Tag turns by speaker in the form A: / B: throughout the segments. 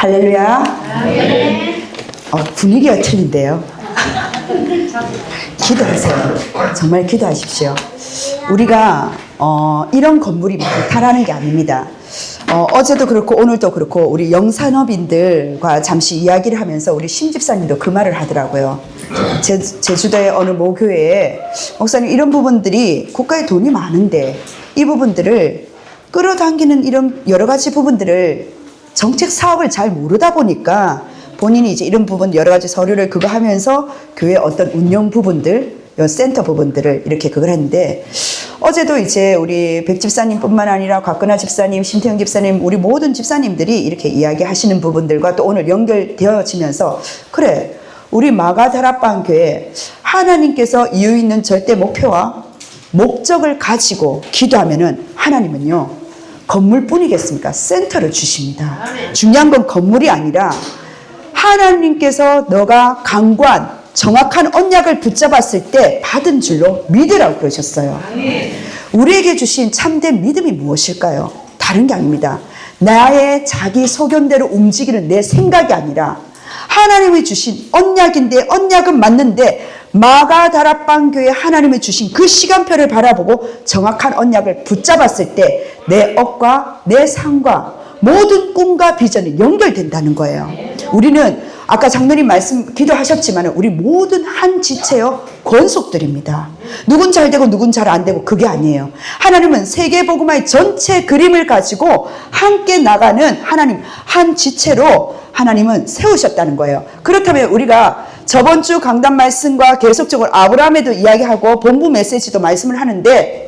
A: 할렐루야. 분위기가 틀린데요. 기도하세요. 정말 기도하십시오. 우리가 이런 건물이 많다라는 게 아닙니다. 어제도 그렇고 오늘도 그렇고 우리 영산업인들과 잠시 이야기를 하면서 우리 심집사님도 그 말을 하더라고요. 제주도의 어느 모교회에 목사님 이런 부분들이 국가에 돈이 많은데 이 부분들을 끌어당기는 이런 여러 가지 부분들을 정책 사업을 잘 모르다 보니까 본인이 이제 이런 부분 여러 가지 서류를 그거 하면서 교회 어떤 운영 부분들, 센터 부분들을 이렇게 그걸 했는데 어제도 이제 우리 백 집사님뿐만 아니라 곽근아 집사님, 신태영 집사님, 우리 모든 집사님들이 이렇게 이야기하시는 부분들과 또 오늘 연결되어지면서 그래 우리 마가다락방 교회 하나님께서 이유 있는 절대 목표와 목적을 가지고 기도하면은 하나님은요 건물뿐이겠습니까? 센터를 주십니다. 중요한 건 건물이 아니라 하나님께서 너가 강구한 정확한 언약을 붙잡았을 때 받은 줄로 믿으라고 그러셨어요. 우리에게 주신 참된 믿음이 무엇일까요? 다른 게 아닙니다. 나의 자기 소견대로 움직이는 내 생각이 아니라 하나님이 주신 언약인데 언약은 맞는데 마가다락방 교회 하나님이 주신 그 시간표를 바라보고 정확한 언약을 붙잡았을 때 내 업과 내 삶과 모든 꿈과 비전이 연결된다는 거예요. 우리는 아까 장로님 말씀 기도하셨지만 우리 모든 한 지체요 권속들입니다. 누군 잘 되고 누군 잘 안 되고 그게 아니에요. 하나님은 세계복음화의 전체 그림을 가지고 함께 나가는 하나님 한 지체로 하나님은 세우셨다는 거예요. 그렇다면 우리가 저번 주 강단 말씀과 계속적으로 아브라함에도 이야기하고 본부 메시지도 말씀을 하는데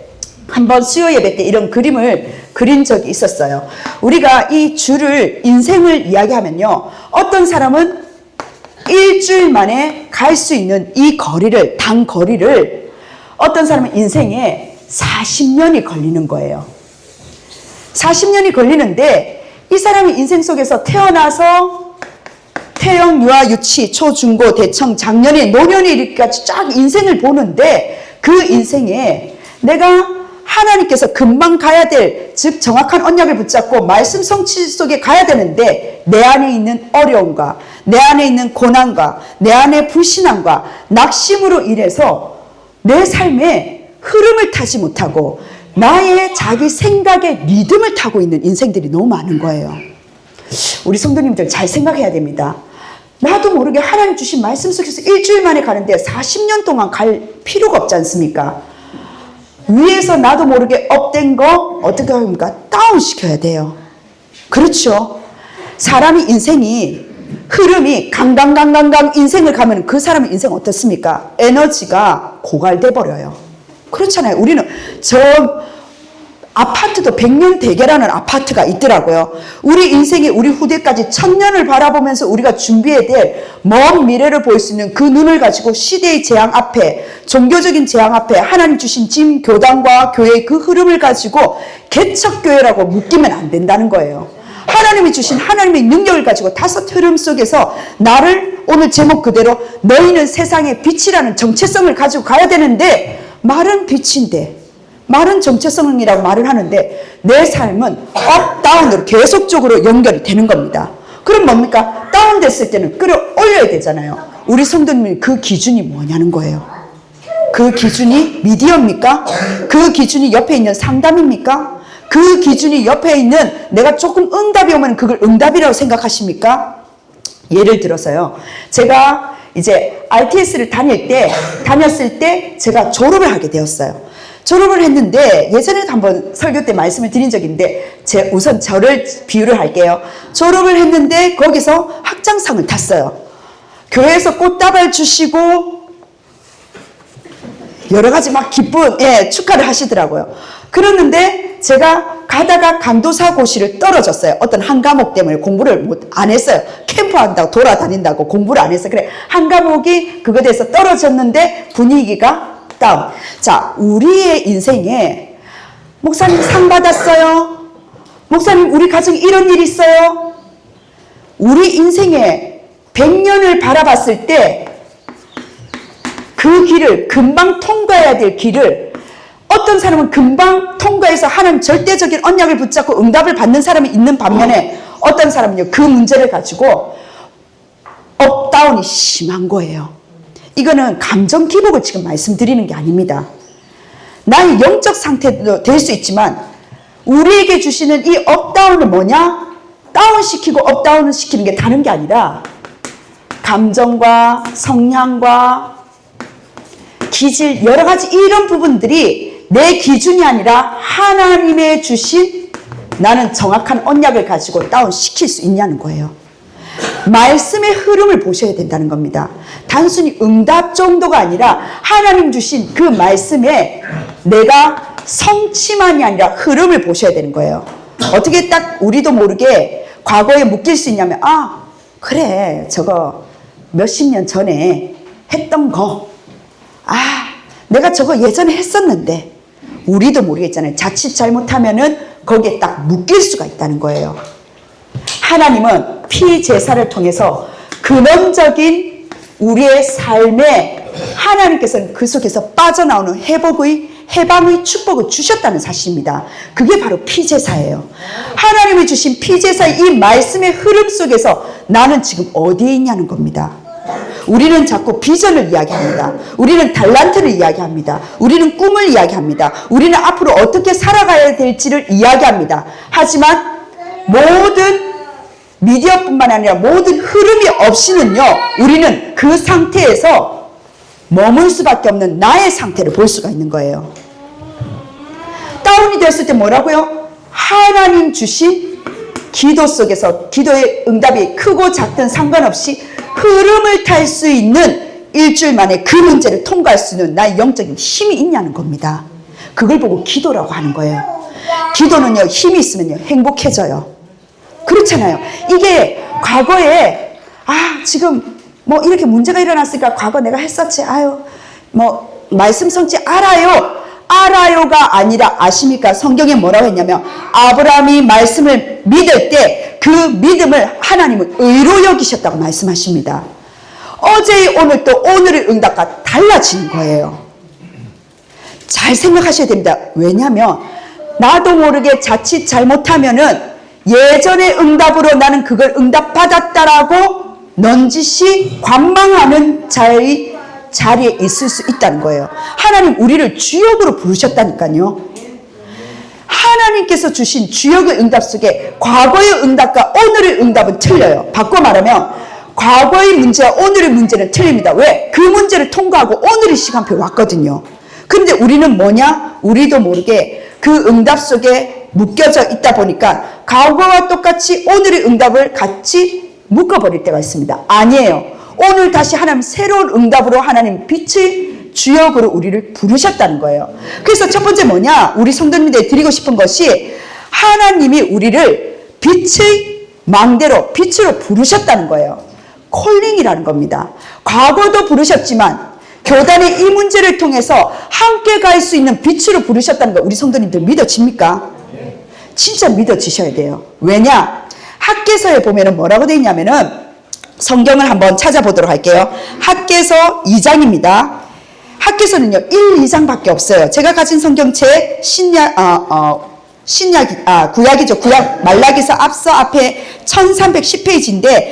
A: 한번 수요 예배 때 이런 그림을 그린 적이 있었어요. 우리가 이 줄을 인생을 이야기하면요. 어떤 사람은 일주일 만에 갈 수 있는 이 거리를 단 거리를 어떤 사람은 인생에 40년이 걸리는 거예요. 40년이 걸리는데 이 사람이 인생 속에서 태어나서 태영, 유아, 유치, 초, 중, 고, 대청, 장년이, 노년이 이렇게까지 쫙 인생을 보는데 그 인생에 내가 하나님께서 금방 가야 될, 즉 정확한 언약을 붙잡고 말씀 성취 속에 가야 되는데 내 안에 있는 어려움과 내 안에 있는 고난과 내 안에 불신앙과 낙심으로 인해서 내 삶의 흐름을 타지 못하고 나의 자기 생각의 리듬을 타고 있는 인생들이 너무 많은 거예요. 우리 성도님들 잘 생각해야 됩니다. 나도 모르게 하나님 주신 말씀 속에서 일주일 만에 가는데 40년 동안 갈 필요가 없지 않습니까? 위에서 나도 모르게 업된 거 어떻게 합니까? 다운시켜야 돼요. 그렇죠? 사람이 인생이 흐름이 강강강강강 인생을 가면 그 사람의 인생 어떻습니까? 에너지가 고갈돼 버려요. 그렇잖아요. 우리는 저 아파트도 100년 대계라는 아파트가 있더라고요. 우리 인생이 우리 후대까지 1000년을 바라보면서 우리가 준비해야 될 먼 미래를 볼 수 있는 그 눈을 가지고 시대의 재앙 앞에 종교적인 재앙 앞에 하나님 주신 진 교단과 교회의 그 흐름을 가지고 개척교회라고 묶이면 안 된다는 거예요. 하나님이 주신 하나님의 능력을 가지고 다섯 흐름 속에서 나를 오늘 제목 그대로 너희는 세상의 빛이라는 정체성을 가지고 가야 되는데 말은 빛인데 말은 정체성이라고 말을 하는데 내 삶은 업, 다운으로 계속적으로 연결이 되는 겁니다. 그럼 뭡니까? 다운됐을 때는 끌어올려야 되잖아요. 우리 성도님이 그 기준이 뭐냐는 거예요. 그 기준이 미디어입니까? 그 기준이 옆에 있는 상담입니까? 그 기준이 옆에 있는 내가 조금 응답이 오면 그걸 응답이라고 생각하십니까? 예를 들어서요. 제가 이제 RTS를 다녔을 때 제가 졸업을 하게 되었어요. 졸업을 했는데 예전에도 한번 설교 때 말씀을 드린 적이 있는데 우선 저를 비유를 할게요. 졸업을 했는데 거기서 학장상을 탔어요. 교회에서 꽃다발 주시고 여러 가지 막 기쁜 축하를 하시더라고요. 그랬는데 제가 가다가 강도사고시를 떨어졌어요. 어떤 한 과목 때문에 공부를 안 했어요. 캠프한다고 돌아다닌다고 공부를 안 했어요. 그래 한 과목이 그거에 대해서 떨어졌는데 분위기가 다운. 자, 우리의 인생에 목사님 상 받았어요. 목사님 우리 가정에 이런 일이 있어요. 우리 인생에 100년을 바라봤을 때 그 길을 금방 통과해야 될 길을 어떤 사람은 금방 통과해서 하나님 절대적인 언약을 붙잡고 응답을 받는 사람이 있는 반면에 어떤 사람은요, 그 문제를 가지고 업다운이 심한 거예요. 이거는 감정 기복을 지금 말씀드리는 게 아닙니다. 나의 영적 상태도 될 수 있지만 우리에게 주시는 이 업다운은 뭐냐? 다운시키고 업다운을 시키는 게 다른 게 아니라 감정과 성향과 기질, 여러 가지 이런 부분들이 내 기준이 아니라 하나님의 주신 나는 정확한 언약을 가지고 다운시킬 수 있냐는 거예요. 말씀의 흐름을 보셔야 된다는 겁니다. 단순히 응답 정도가 아니라 하나님 주신 그 말씀에 내가 성취만이 아니라 흐름을 보셔야 되는 거예요. 어떻게 딱 우리도 모르게 과거에 묶일 수 있냐면, 아, 그래, 저거 몇십 년 전에 했던 거, 아, 내가 저거 예전에 했었는데, 우리도 모르겠잖아요. 자칫 잘못하면은 거기에 딱 묶일 수가 있다는 거예요. 하나님은 피제사를 통해서 근원적인 우리의 삶에 하나님께서는 그 속에서 빠져나오는 해방의 축복을 주셨다는 사실입니다. 그게 바로 피제사예요. 하나님이 주신 피제사의 이 말씀의 흐름 속에서 나는 지금 어디에 있냐는 겁니다. 우리는 자꾸 비전을 이야기합니다. 우리는 달란트를 이야기합니다. 우리는 꿈을 이야기합니다. 우리는 앞으로 어떻게 살아가야 될지를 이야기합니다. 하지만 모든 미디어뿐만 아니라 모든 흐름이 없이는요, 우리는 그 상태에서 머물 수밖에 없는 나의 상태를 볼 수가 있는 거예요. 다운이 됐을 때 뭐라고요? 하나님 주신 기도 속에서 기도의 응답이 크고 작든 상관없이 흐름을 탈 수 있는 일주일 만에 그 문제를 통과할 수 있는 나의 영적인 힘이 있냐는 겁니다. 그걸 보고 기도라고 하는 거예요. 기도는요, 힘이 있으면요, 행복해져요. 그렇잖아요. 이게 과거에, 아, 지금 뭐 이렇게 문제가 일어났으니까 과거 내가 했었지. 아유, 뭐 말씀 성취 알아요. 알아요가 아니라 아십니까? 성경에 뭐라고 했냐면 아브라함이 말씀을 믿을 때 그 믿음을 하나님은 의로 여기셨다고 말씀하십니다. 어제의 오늘 또 오늘의 응답과 달라지는 거예요. 잘 생각하셔야 됩니다. 왜냐하면 나도 모르게 자칫 잘못하면은 예전의 응답으로 나는 그걸 응답받았다라고 넌지시 관망하는 자리에 있을 수 있다는 거예요. 하나님 우리를 주역으로 부르셨다니까요. 하나님께서 주신 주역의 응답 속에 과거의 응답과 오늘의 응답은 틀려요. 바꿔 말하면 과거의 문제와 오늘의 문제는 틀립니다. 왜? 그 문제를 통과하고 오늘의 시간표에 왔거든요. 그런데 우리는 뭐냐? 우리도 모르게 그 응답 속에 묶여져 있다 보니까 과거와 똑같이 오늘의 응답을 같이 묶어버릴 때가 있습니다. 아니에요. 오늘 다시 하나님 새로운 응답으로 하나님 빛의 주역으로 우리를 부르셨다는 거예요. 그래서 첫 번째 뭐냐? 우리 성도님들에게 드리고 싶은 것이 하나님이 우리를 빛의 망대로 빛으로 부르셨다는 거예요. 콜링이라는 겁니다. 과거도 부르셨지만 교단의 이 문제를 통해서 함께 갈 수 있는 빛으로 부르셨다는 거 우리 성도님들 믿어집니까? 진짜 믿어지셔야 돼요. 왜냐? 학개서에 보면은 뭐라고 되어 있냐면은 성경을 한번 찾아보도록 할게요. 학개서 2장입니다. 학개서는요 1, 2장밖에 없어요. 제가 가진 성경책 구약이죠. 구약 말라기서 앞서 앞에 1310페이지인데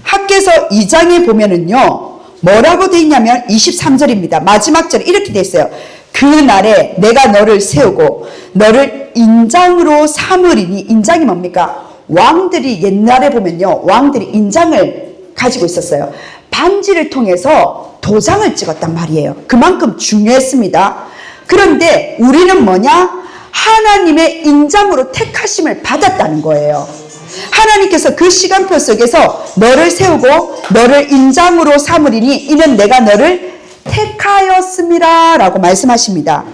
A: 학개서 2장에 보면은요 뭐라고 되어 있냐면 23절입니다. 마지막 절에 이렇게 되어 있어요. 그 날에 내가 너를 세우고 너를 인장으로 삼으리니. 인장이 뭡니까? 왕들이 옛날에 보면요 왕들이 인장을 가지고 있었어요. 반지를 통해서 도장을 찍었단 말이에요. 그만큼 중요했습니다. 그런데 우리는 뭐냐? 하나님의 인장으로 택하심을 받았다는 거예요. 하나님께서 그 시간표 속에서 너를 세우고 너를 인장으로 삼으리니 이는 내가 너를 택하였음이라 라고 말씀하십니다.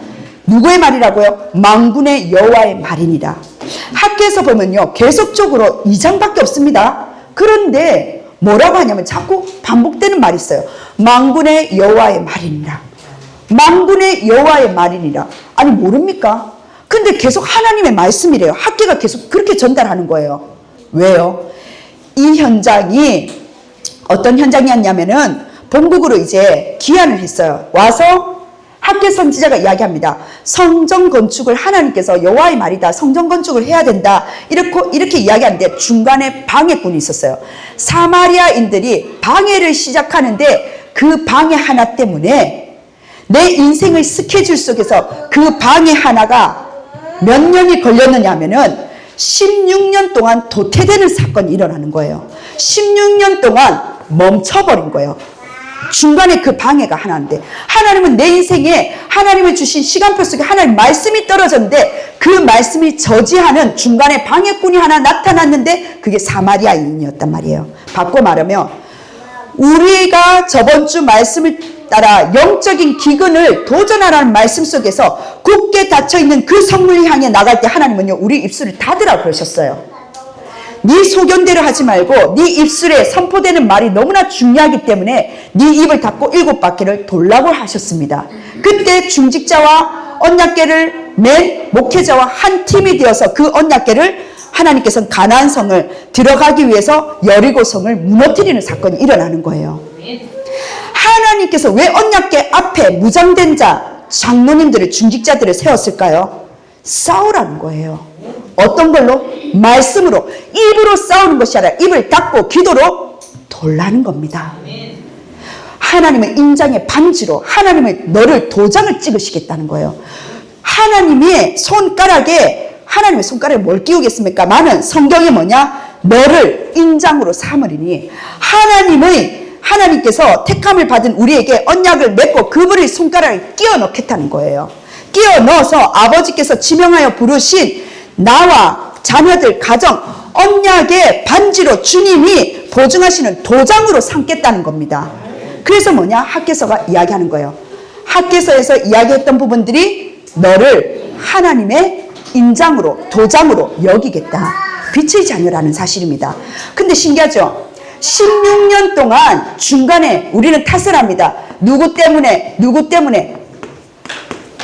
A: 누구의 말이라고요? 만군의 여호와의 말이니라. 학교에서 보면요 계속적으로 2장밖에 없습니다. 그런데 뭐라고 하냐면 자꾸 반복되는 말이 있어요. 만군의 여호와의 말이니라. 만군의 여호와의 말이니라. 아니 모릅니까? 근데 계속 하나님의 말씀이래요. 학계가 계속 그렇게 전달하는 거예요. 왜요? 이 현장이 어떤 현장이었냐면은 본국으로 이제 귀환을 했어요. 와서 학개 선지자가 이야기합니다. 성전 건축을 하나님께서 여호와의 말이다. 성전 건축을 해야 된다. 이렇게 이야기하는데 중간에 방해꾼이 있었어요. 사마리아인들이 방해를 시작하는데 그 방해 하나 때문에 내 인생의 스케줄 속에서 그 방해 하나가 몇 년이 걸렸느냐 하면은 16년 동안 도태되는 사건이 일어나는 거예요. 16년 동안 멈춰버린 거예요. 중간에 그 방해가 하나인데 하나님은 내 인생에 하나님을 주신 시간표 속에 하나님 말씀이 떨어졌는데 그 말씀이 저지하는 중간에 방해꾼이 하나 나타났는데 그게 사마리아인이었단 말이에요. 바꿔 말하면 우리가 저번 주 말씀을 따라 영적인 기근을 도전하라는 말씀 속에서 굳게 닫혀있는 그 성문을 향해 나갈 때 하나님은요 우리 입술을 닫으라고 그러셨어요. 네 소견대로 하지 말고 네 입술에 선포되는 말이 너무나 중요하기 때문에 네 입을 닫고 7바퀴를 돌라고 하셨습니다. 그때 중직자와 언약궤를 맨 목회자와 한 팀이 되어서 그 언약궤를 하나님께서는 가나안 성을 들어가기 위해서 여리고성을 무너뜨리는 사건이 일어나는 거예요. 하나님께서 왜 언약궤 앞에 무장된 자 장로님들을 중직자들을 세웠을까요? 싸우라는 거예요. 어떤 걸로? 말씀으로. 입으로 싸우는 것이 아니라 입을 닫고 기도로 돌라는 겁니다. 하나님의 인장의 반지로 너를 도장을 찍으시겠다는 거예요. 하나님의 손가락에 뭘 끼우겠습니까? 나는 성경이 뭐냐? 너를 인장으로 삼으리니 하나님께서 택함을 받은 우리에게 언약을 맺고 그분의 손가락을 끼워 넣겠다는 거예요. 끼워 넣어서 아버지께서 지명하여 부르신 나와 자녀들 가정 언약의 반지로 주님이 보증하시는 도장으로 삼겠다는 겁니다. 그래서 뭐냐? 학개서가 이야기하는 거예요. 학개서에서 이야기했던 부분들이 너를 하나님의 인장으로 도장으로 여기겠다. 빛의 자녀라는 사실입니다. 근데 신기하죠? 16년 동안 중간에 우리는 탓을 합니다. 누구 때문에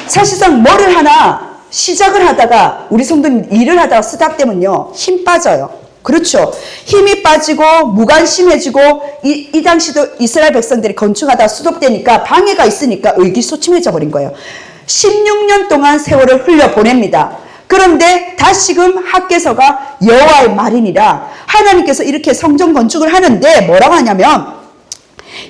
A: 사실상 뭐를 하나 시작을 하다가 우리 성도님 일을 하다가 쓰다되면요 힘 빠져요. 그렇죠. 힘이 빠지고 무관심해지고 이 당시도 이스라엘 백성들이 건축하다가 수독되니까 방해가 있으니까 의기소침해져 버린 거예요. 16년 동안 세월을 흘려보냅니다. 그런데 다시금 학개서가 여호와의 말이니라 하나님께서 이렇게 성전 건축을 하는데 뭐라고 하냐면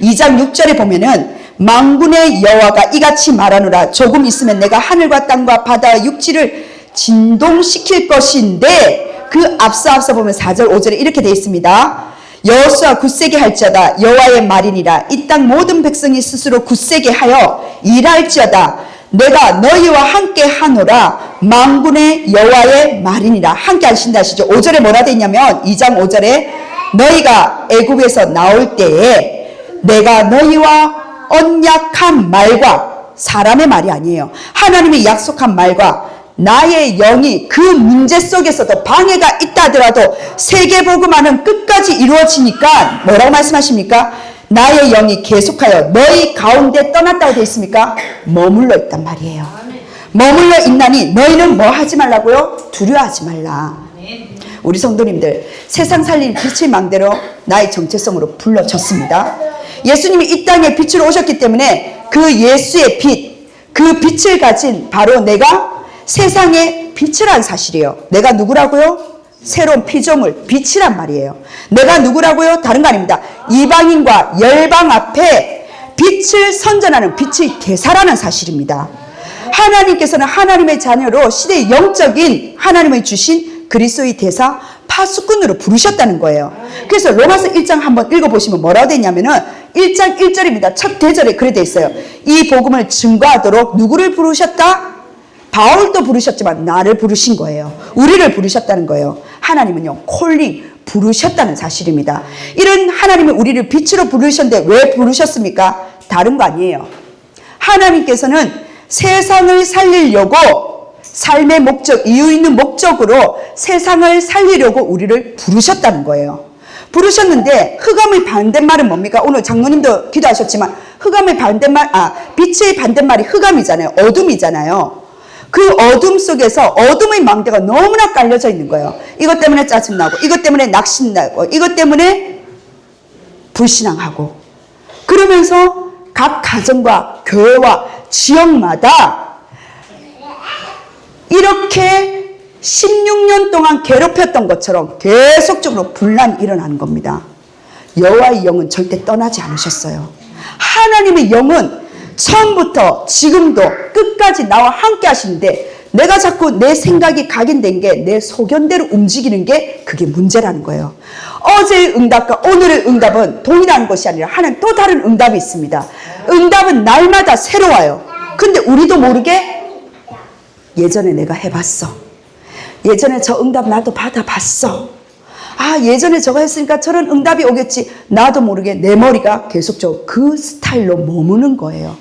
A: 2장 6절에 보면은 만군의 여호와가 이같이 말하노라 조금 있으면 내가 하늘과 땅과 바다와 육지를 진동시킬 것인데 그 앞서 보면 4절 5절에 이렇게 되어 있습니다. 여호수아 굳세게 할지어다 여호와의 말이니라 이 땅 모든 백성이 스스로 굳세게 하여 일할지어다 내가 너희와 함께 하노라 만군의 여호와의 말이니라. 함께 하신다 하시죠. 5절에 뭐라 되어 있냐면 2장 5절에 너희가 애굽에서 나올 때에 내가 너희와 언약한 말과 사람의 말이 아니에요. 하나님이 약속한 말과 나의 영이 그 문제 속에서도 방해가 있다 하더라도 세계복음화는 끝까지 이루어지니까 뭐라고 말씀하십니까? 나의 영이 계속하여 너희 가운데 떠났다고 되어 있습니까? 머물러 있단 말이에요. 머물러 있나니 너희는 뭐 하지 말라고요? 두려워하지 말라. 우리 성도님들 세상 살림 빛의 망대로 나의 정체성으로 불러졌습니다. 예수님이 이 땅에 빛으로 오셨기 때문에 그 예수의 빛, 그 빛을 가진 바로 내가 세상의 빛이란 사실이에요. 내가 누구라고요? 새로운 피조물, 빛이란 말이에요. 내가 누구라고요? 다른 거 아닙니다. 이방인과 열방 앞에 빛을 선전하는 빛의 대사라는 사실입니다. 하나님께서는 하나님의 자녀로 시대의 영적인 하나님의 주신 그리스도의 대사 파수꾼으로 부르셨다는 거예요. 그래서 로마서 1장 한번 읽어보시면 뭐라고 되냐면은 1장 1절입니다. 첫 대절에 그래 돼 있어요. 이 복음을 증거하도록 누구를 부르셨다? 바울도 부르셨지만 나를 부르신 거예요. 우리를 부르셨다는 거예요. 하나님은요 콜링 부르셨다는 사실입니다. 이런 하나님은 우리를 빛으로 부르셨는데 왜 부르셨습니까? 다른 거 아니에요. 하나님께서는 세상을 살리려고 삶의 목적, 이유 있는 목적으로 세상을 살리려고 우리를 부르셨다는 거예요. 부르셨는데 흑암의 반대말은 뭡니까? 오늘 장로님도 기도하셨지만 흑암의 반대말, 빛의 반대말이 흑암이잖아요. 어둠이잖아요. 그 어둠 속에서 어둠의 망대가 너무나 깔려져 있는 거예요. 이것 때문에 짜증나고 이것 때문에 낙심나고 이것 때문에 불신앙하고 그러면서 각 가정과 교회와 지역마다 이렇게 16년 동안 괴롭혔던 것처럼 계속적으로 분란이 일어나는 겁니다. 여호와의 영은 절대 떠나지 않으셨어요. 하나님의 영은 처음부터 지금도 끝까지 나와 함께 하시는데 내가 자꾸 내 생각이 각인된 게 내 소견대로 움직이는 게 그게 문제라는 거예요. 어제의 응답과 오늘의 응답은 동일한 것이 아니라 하나님 또 다른 응답이 있습니다. 응답은 날마다 새로워요. 근데 우리도 모르게 예전에 내가 해봤어. 예전에 저 응답 나도 받아봤어. 아, 예전에 저거 했으니까 저런 응답이 오겠지. 나도 모르게 내 머리가 계속적으로 그 스타일로 머무는 거예요.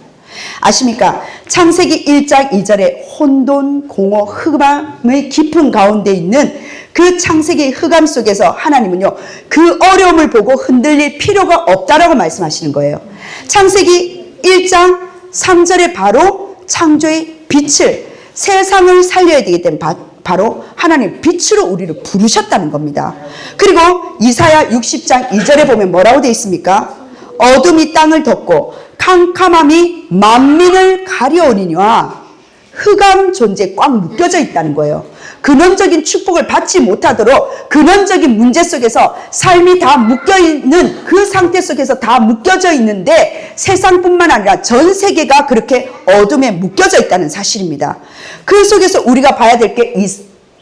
A: 아십니까? 창세기 1장 2절에 혼돈, 공허, 흑암의 깊은 가운데 있는 그 창세기 흑암 속에서 하나님은요, 그 어려움을 보고 흔들릴 필요가 없다라고 말씀하시는 거예요. 창세기 1장 3절에 바로 창조의 빛을, 세상을 살려야 되기 때문에 바로 하나님 빛으로 우리를 부르셨다는 겁니다. 그리고 이사야 60장 2절에 보면 뭐라고 되어 있습니까? 어둠이 땅을 덮고 캄캄함이 만민을 가려오니와 흑암 존재에 꽉 묶여져 있다는 거예요. 근원적인 축복을 받지 못하도록 근원적인 문제 속에서 삶이 다 묶여있는 그 상태 속에서 다 묶여져 있는데 세상뿐만 아니라 전 세계가 그렇게 어둠에 묶여져 있다는 사실입니다. 그 속에서 우리가 봐야 될 게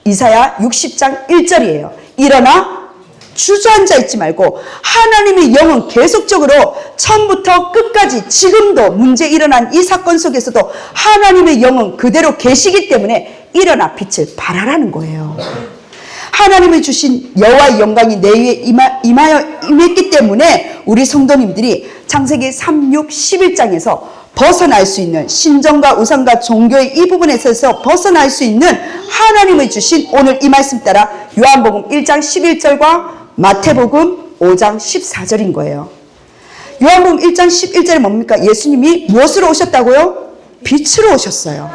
A: 이사야 60장 1절이에요. 일어나 주저앉아 있지 말고 하나님의 영은 계속적으로 처음부터 끝까지 지금도 문제 일어난 이 사건 속에서도 하나님의 영은 그대로 계시기 때문에 일어나 빛을 발하라는 거예요. 하나님이 주신 여호와의 영광이 내 위에 임했기 때문에 우리 성도님들이 창세기 3, 6, 11장에서 벗어날 수 있는 신정과 우상과 종교의 이 부분에 있어서 벗어날 수 있는 하나님의 주신 오늘 이 말씀 따라 요한복음 1장 11절과 마태복음 5장 14절인 거예요. 요한복음 1장 11절에 뭡니까? 예수님이 무엇으로 오셨다고요? 빛으로 오셨어요.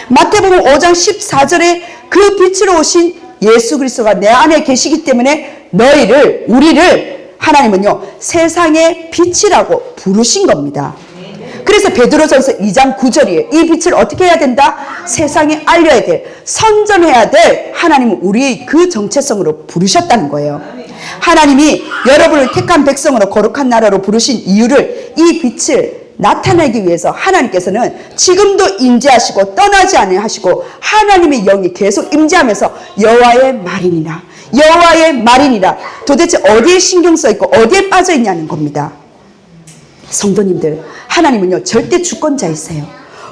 A: 마태복음 5장 14절에 그 빛으로 오신 예수 그리스도가 내 안에 계시기 때문에 너희를, 우리를 하나님은요 세상의 빛이라고 부르신 겁니다. 그래서 베드로전서 2장 9절이에요. 이 빛을 어떻게 해야 된다? 세상에 알려야 될, 선전해야 될 하나님은 우리의 그 정체성으로 부르셨다는 거예요. 하나님이 여러분을 택한 백성으로 거룩한 나라로 부르신 이유를, 이 빛을 나타내기 위해서 하나님께서는 지금도 임재하시고 떠나지 않으시고 하나님의 영이 계속 임재하면서 여호와의 말이니라, 여호와의 말이니라, 도대체 어디에 신경 써 있고 어디에 빠져 있냐는 겁니다. 성도님들, 하나님은요 절대 주권자이세요.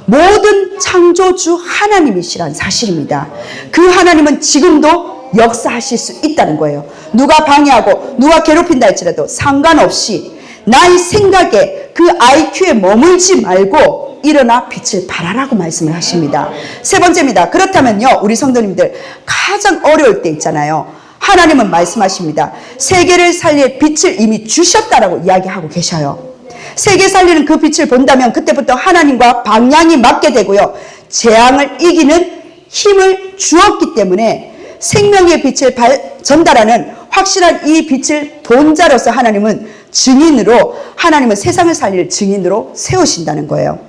A: 모든 창조주 하나님이시란 사실입니다. 그 하나님은 지금도 역사하실 수 있다는 거예요. 누가 방해하고 누가 괴롭힌다 할지라도 상관없이 나의 생각에 그 IQ에 머물지 말고 일어나 빛을 발하라고 말씀을 하십니다. 세 번째입니다. 그렇다면요 우리 성도님들, 가장 어려울 때 있잖아요. 하나님은 말씀하십니다. 세계를 살릴 빛을 이미 주셨다라고 이야기하고 계셔요. 세계 살리는 그 빛을 본다면 그때부터 하나님과 방향이 맞게 되고요, 재앙을 이기는 힘을 주었기 때문에 생명의 빛을 전달하는 확실한 이 빛을 본 자로서 하나님은 증인으로, 하나님은 세상을 살릴 증인으로 세우신다는 거예요.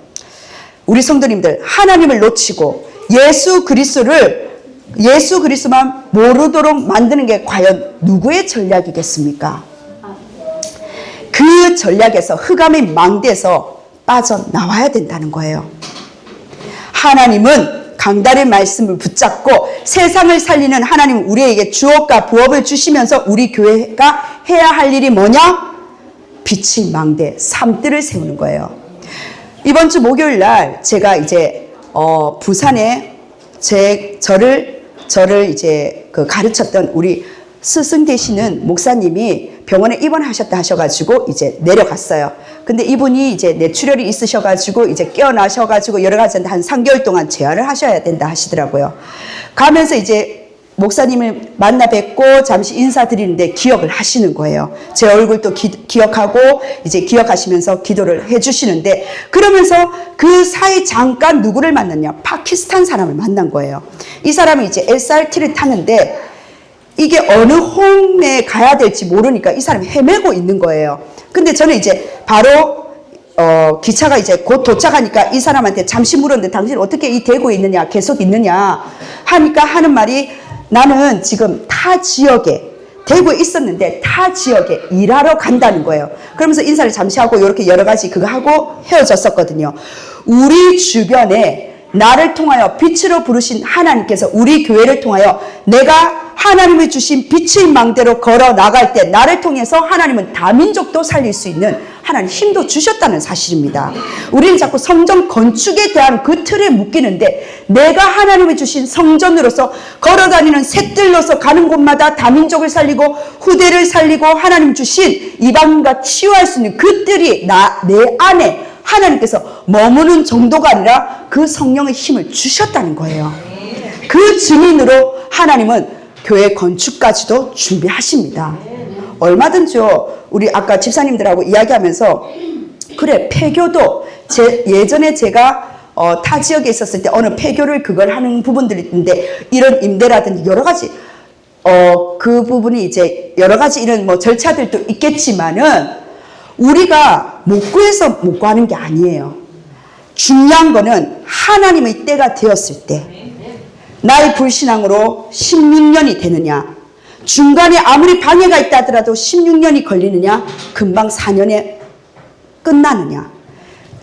A: 우리 성도님들, 하나님을 놓치고 예수 그리스도만 모르도록 만드는 게 과연 누구의 전략이겠습니까? 그 전략에서, 흑암의 망대에서 빠져나와야 된다는 거예요. 하나님은 강단의 말씀을 붙잡고 세상을 살리는 하나님은 우리에게 주업과 부업을 주시면서 우리 교회가 해야 할 일이 뭐냐? 빛의 망대, 삶들을 세우는 거예요. 이번 주 목요일 날 제가 이제 부산에 저를 이제 가르쳤던 우리 스승 되시는 목사님이 병원에 입원하셨다 하셔가지고 이제 내려갔어요. 근데 이분이 이제 뇌출혈이 있으셔가지고 이제 깨어나셔가지고 여러 가지 한 3개월 동안 재활을 하셔야 된다 하시더라고요. 가면서 이제 목사님을 만나 뵙고 잠시 인사드리는데 기억을 하시는 거예요. 제 얼굴도 기억하고 이제 기억하시면서 기도를 해주시는데, 그러면서 그 사이 잠깐 누구를 만났냐? 파키스탄 사람을 만난 거예요. 이 사람이 이제 SRT를 타는데 이게 어느 홈에 가야 될지 모르니까 이 사람이 헤매고 있는 거예요. 근데 저는 이제 바로 기차가 이제 곧 도착하니까 이 사람한테 잠시 물었는데 당신 어떻게 이 대구에 있느냐, 계속 있느냐 하니까 하는 말이 나는 지금 타 지역에 대구에 있었는데 타 지역에 일하러 간다는 거예요. 그러면서 인사를 잠시 하고 이렇게 여러 가지 그거 하고 헤어졌었거든요. 우리 주변에 나를 통하여 빛으로 부르신 하나님께서 우리 교회를 통하여 내가 하나님이 주신 빛의 망대로 걸어 나갈 때 나를 통해서 하나님은 다민족도 살릴 수 있는 하나님 힘도 주셨다는 사실입니다. 우리는 자꾸 성전 건축에 대한 그 틀에 묶이는데 내가 하나님이 주신 성전으로서 걸어다니는 새들로서 가는 곳마다 다민족을 살리고 후대를 살리고 하나님 주신 이방인과 치유할 수 있는 그 뜰이 내 안에 하나님께서 머무는 정도가 아니라 그 성령의 힘을 주셨다는 거예요. 그 증인으로 하나님은 교회 건축까지도 준비하십니다. 얼마든지요. 우리 아까 집사님들하고 이야기하면서 그래 폐교도 예전에 제가 타 지역에 있었을 때 어느 폐교를 그걸 하는 부분들이 있는데 이런 임대라든지 여러 가지 그 부분이 이제 여러 가지 이런 뭐 절차들도 있겠지만은 우리가 못 구해서 못 구하는 게 아니에요. 중요한 거는 하나님의 때가 되었을 때 나의 불신앙으로 16년이 되느냐, 중간에 아무리 방해가 있다 하더라도 16년이 걸리느냐, 금방 4년에 끝나느냐,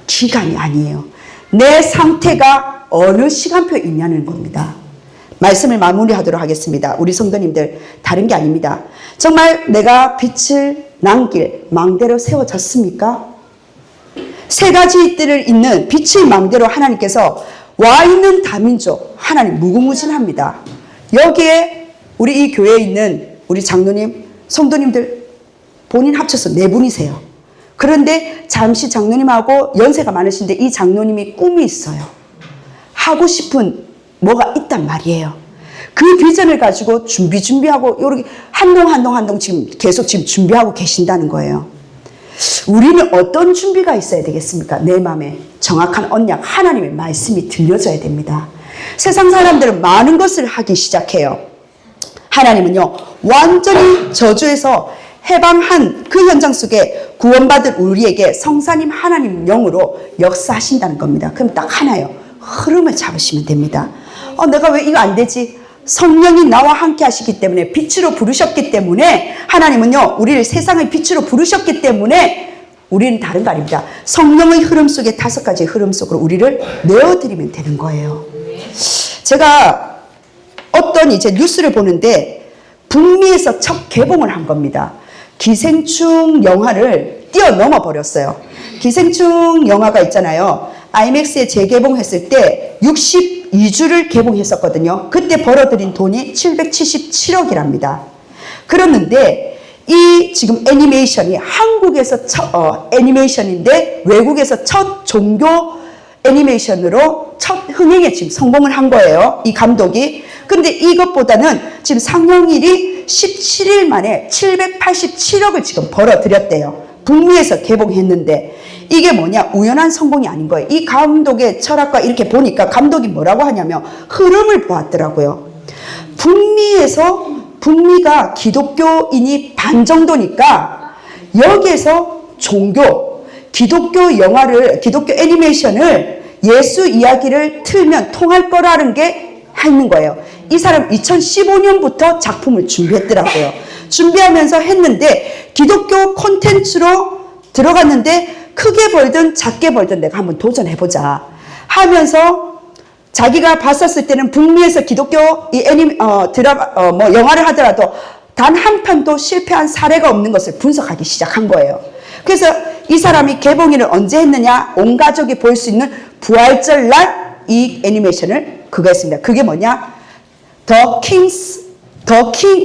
A: 기간이 아니에요. 내 상태가 어느 시간표에 있냐는 겁니다. 말씀을 마무리하도록 하겠습니다. 우리 성도님들 다른 게 아닙니다. 정말 내가 빛을 남길 망대로 세워졌습니까? 세 가지 뜰을 잇는 빛의 망대로 하나님께서 와 있는 다민족 하나님 무궁무진합니다. 여기에 우리 이 교회에 있는 우리 장로님, 성도님들 본인 합쳐서 4분이세요. 그런데 잠시 장로님하고 연세가 많으신데 이 장로님이 꿈이 있어요. 하고 싶은 뭐가 있단 말이에요. 그 비전을 가지고 준비하고 요렇게 한동 지금 계속 준비하고 계신다는 거예요. 우리는 어떤 준비가 있어야 되겠습니까? 내 마음에 정확한 언약 하나님의 말씀이 들려져야 됩니다. 세상 사람들은 많은 것을 하기 시작해요. 하나님은요 완전히 저주에서 해방한 그 현장 속에 구원받을 우리에게 성사님 하나님 영으로 역사하신다는 겁니다. 그럼 딱 하나요. 흐름을 잡으시면 됩니다. 내가 왜 이거 안 되지? 성령이 나와 함께 하시기 때문에 빛으로 부르셨기 때문에 하나님은요 우리를 세상의 빛으로 부르셨기 때문에 우리는 다른 거 아닙니다. 성령의 흐름 속에 5가지 흐름 속으로 우리를 내어드리면 되는 거예요. 제가 어떤 이제 뉴스를 보는데 북미에서 첫 개봉을 한 겁니다. 기생충 영화를 뛰어넘어 버렸어요. 기생충 영화가 있잖아요. IMAX에 재개봉했을 때 62주를 개봉했었거든요. 그때 벌어들인 돈이 777억이랍니다. 그랬는데 이 지금 애니메이션이 한국에서 애니메이션인데 외국에서 첫 종교 애니메이션으로 첫 흥행에 지금 성공을 한 거예요. 이 감독이. 근데 이것보다는 지금 상영일이 17일 만에 787억을 지금 벌어들였대요. 북미에서 개봉했는데 이게 뭐냐? 우연한 성공이 아닌 거예요. 이 감독의 철학과 이렇게 보니까 감독이 뭐라고 하냐면 흐름을 보았더라고요. 북미가 기독교인이 반 정도니까 여기에서 기독교 영화를, 기독교 애니메이션을 예수 이야기를 틀면 통할 거라는 게 있는 거예요. 이 사람 2015년부터 작품을 준비했더라고요. 준비하면서 했는데 기독교 콘텐츠로 들어갔는데 크게 벌든 작게 벌든 내가 한번 도전해보자 하면서 자기가 봤었을 때는 북미에서 기독교 영화를 하더라도 단 한 편도 실패한 사례가 없는 것을 분석하기 시작한 거예요. 그래서 이 사람이 개봉일을 언제 했느냐? 온 가족이 볼 수 있는 부활절 날 이 애니메이션을 그거 했습니다. 그게 뭐냐? The King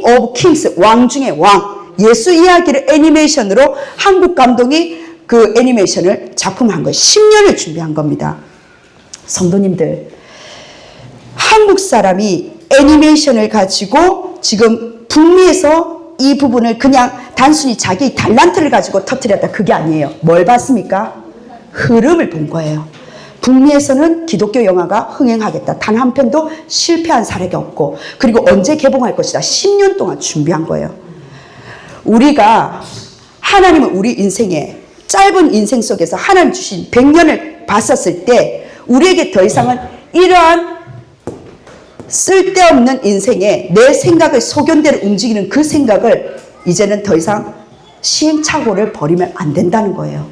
A: of Kings, 왕 중의 왕. 예수 이야기를 애니메이션으로 한국 감독이 그 애니메이션을 작품한 거예요. 10년을 준비한 겁니다. 성도님들, 한국 사람이 애니메이션을 가지고 지금 북미에서 이 부분을 그냥 단순히 자기 달란트를 가지고 터뜨렸다. 그게 아니에요. 뭘 봤습니까? 흐름을 본 거예요. 북미에서는 기독교 영화가 흥행하겠다. 단 한 편도 실패한 사례가 없고, 그리고 언제 개봉할 것이다. 10년 동안 준비한 거예요. 우리가 하나님은 우리 인생에 짧은 인생 속에서 하나님 주신 100년을 봤었을 때 우리에게 더 이상은 이러한 쓸데없는 인생에 내 생각을 소견대로 움직이는 그 생각을 이제는 더 이상 시행착오를 벌이면 안 된다는 거예요.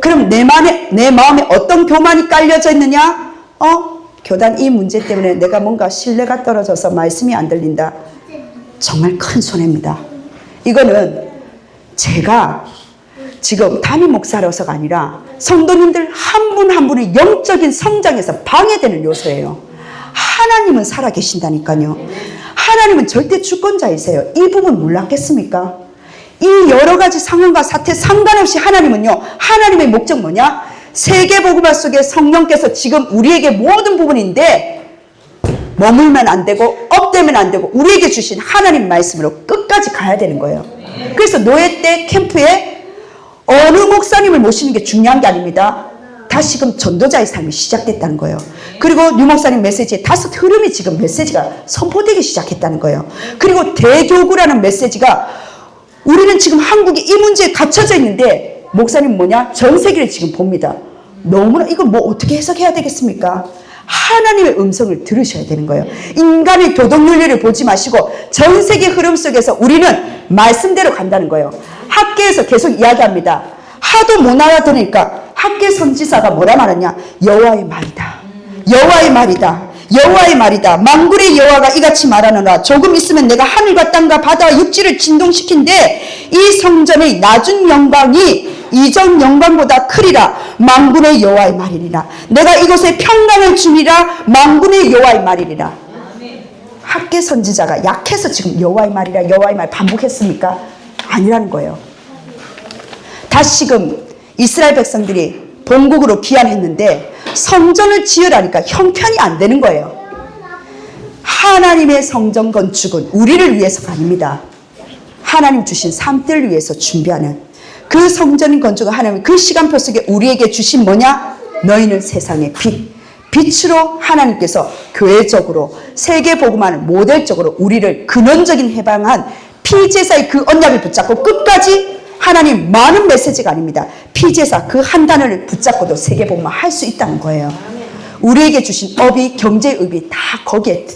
A: 그럼 내 마음에 어떤 교만이 깔려져 있느냐? 교단 이 문제 때문에 내가 뭔가 신뢰가 떨어져서 말씀이 안 들린다. 정말 큰 손해입니다. 이거는 제가 지금 담임 목사로서가 아니라 성도님들 한 분 한 분의 영적인 성장에서 방해되는 요소예요. 하나님은 살아계신다니까요. 하나님은 절대 주권자이세요. 이 부분 몰랐겠습니까? 이 여러 가지 상황과 사태 상관없이 하나님은요, 하나님의 목적 뭐냐? 세계복음화 속에 성령께서 지금 우리에게 모든 부분인데 머물면 안 되고 업되면 안 되고 우리에게 주신 하나님 말씀으로 끝까지 가야 되는 거예요. 그래서 노예 때 캠프에 어느 목사님을 모시는 게 중요한 게 아닙니다. 다시금 전도자의 삶이 시작됐다는 거예요. 그리고 류 목사님 메시지에 5 흐름이 지금 메시지가 선포되기 시작했다는 거예요. 그리고 대교구라는 메시지가 우리는 지금 한국이 이 문제에 갇혀져 있는데 목사님 뭐냐? 전 세계를 지금 봅니다. 너무나 이거 뭐 어떻게 해석해야 되겠습니까? 하나님의 음성을 들으셔야 되는 거예요. 인간의 교동윤리를 보지 마시고 전 세계 흐름 속에서 우리는 말씀대로 간다는 거예요. 학계에서 계속 이야기합니다. 하도 못 알아들으니까 학계 선지자가 뭐라 말하냐? 여호와의 말이다. 여호와의 말이다. 여호와의 말이다. 만군의 여호와가 이같이 말하노라. 조금 있으면 내가 하늘과 땅과 바다와 육지를 진동시킨데 이 성전의 낮은 영광이 이전 영광보다 크리라. 만군의 여호와의 말이니라. 내가 이곳에 평강을 주리라. 만군의 여호와의 말이니라. 학계 선지자가 약해서 지금 여호와의 말이라 여호와의 말 반복했습니까? 아니라는 거예요. 다시금 이스라엘 백성들이 본국으로 귀환했는데 성전을 지으라니까 형편이 안 되는 거예요. 하나님의 성전 건축은 우리를 위해서가 아닙니다. 하나님 주신 삶들을 위해서 준비하는 그 성전 건축은 하나님 그 시간표 속에 우리에게 주신 뭐냐? 너희는 세상의 빛. 빛으로 하나님께서 교회적으로 세계복음화는 모델적으로 우리를 근원적인 해방한 피제사의 그 언약을 붙잡고 끝까지 하나님 많은 메시지가 아닙니다. 피제사 그 한 단어를 붙잡고도 세계복음화 할 수 있다는 거예요. 우리에게 주신 업이 경제의업이 다 거기에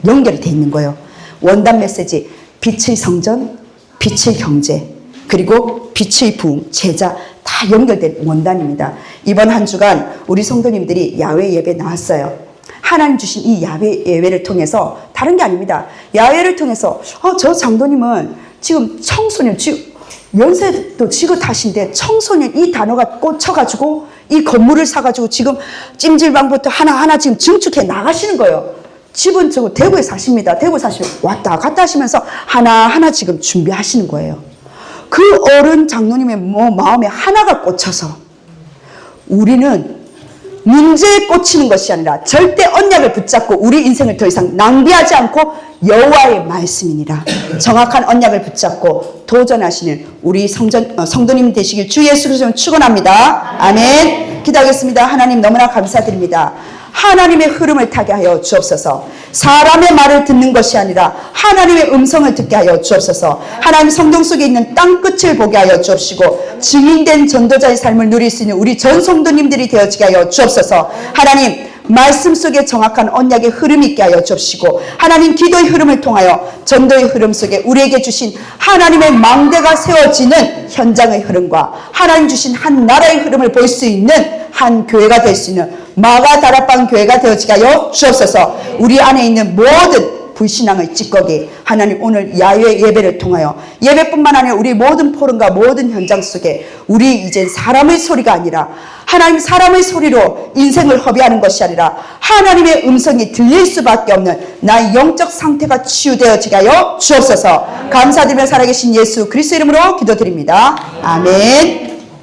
A: 연결이 돼 있는 거예요. 원단 메시지 빛의 성전, 빛의 경제 그리고 빛의 부흥, 제자 다 연결된 원단입니다. 이번 한 주간 우리 성도님들이 야외 예배 나왔어요. 하나님 주신 이 야외 예배를 통해서 다른 게 아닙니다. 야외를 통해서 저 장로님은 지금 청소년 연세도 지긋하신데 청소년 이 단어가 꽂혀가지고 이 건물을 사가지고 지금 찜질방부터 하나하나 지금 증축해 나가시는 거예요. 집은 저 대구에 사십니다. 대구 사시면 왔다 갔다 하시면서 하나하나 지금 준비하시는 거예요. 그 어른 장로님의 마음에 하나가 꽂혀서 우리는 문제에 꽂히는 것이 아니라 절대 언약을 붙잡고 우리 인생을 더 이상 낭비하지 않고 여호와의 말씀이니라 정확한 언약을 붙잡고 도전하시는 우리 성도님 되시길 주 예수 그리스도로 축원합니다. 아멘. 기도하겠습니다. 하나님 너무나 감사드립니다. 하나님의 흐름을 타게 하여 주옵소서. 사람의 말을 듣는 것이 아니라 하나님의 음성을 듣게 하여 주옵소서. 하나님 성동 속에 있는 땅끝을 보게 하여 주옵시고 증인된 전도자의 삶을 누릴 수 있는 우리 전 성도님들이 되어지게 하여 주옵소서. 하나님 말씀 속에 정확한 언약의 흐름이 있게 하여 주옵시고 하나님 기도의 흐름을 통하여 전도의 흐름 속에 우리에게 주신 하나님의 망대가 세워지는 현장의 흐름과 하나님 주신 한 나라의 흐름을 볼 수 있는 한 교회가 될 수 있는 마가 다락방 교회가 되어지게 하여 주옵소서. 우리 안에 있는 모든 불신앙의 찌꺼기 하나님 오늘 야외 예배를 통하여 예배뿐만 아니라 우리 모든 포럼과 모든 현장 속에 우리 이젠 사람의 소리가 아니라 하나님 사람의 소리로 인생을 허비하는 것이 아니라 하나님의 음성이 들릴 수밖에 없는 나의 영적 상태가 치유되어지게 하여 주옵소서. 감사드리며 살아계신 예수 그리스도 이름으로 기도드립니다. 아멘.